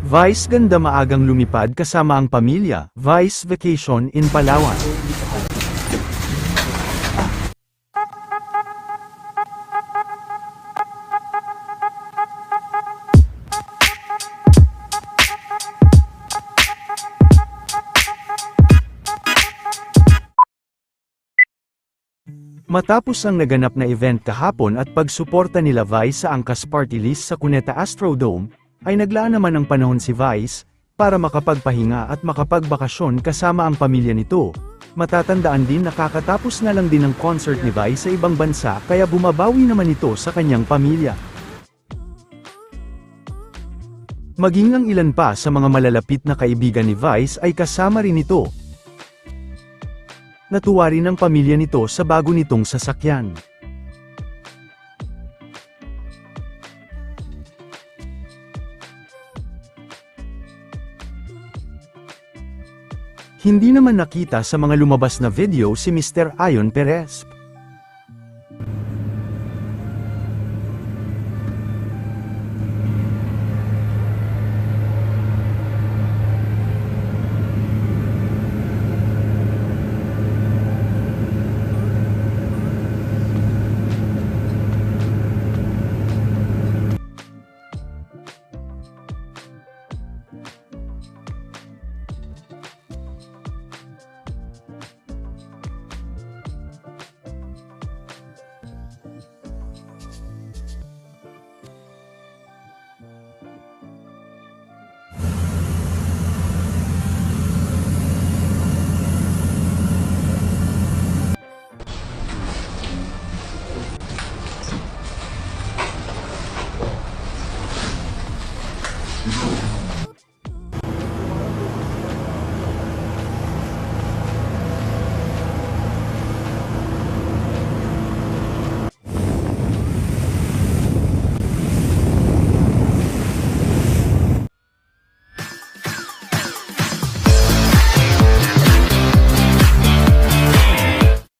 Vice ganda maagang lumipad kasama ang pamilya, Vice Vacation in Palawan. Matapos ang naganap na event kahapon at pagsuporta nila Vice sa Angkas Party List sa Cuneta Astrodome, ay naglaan naman ng panahon si Vice, para makapagpahinga at makapagbakasyon kasama ang pamilya nito. Matatandaan din na kakatapos na lang din ng concert ni Vice sa ibang bansa kaya bumabawi naman ito sa kanyang pamilya. Maging ang ilan pa sa mga malalapit na kaibigan ni Vice ay kasama rin ito. Natuwa rin ang pamilya nito sa bago nitong sasakyan. Hindi naman nakita sa mga lumabas na video si Mr. Ayon Perez.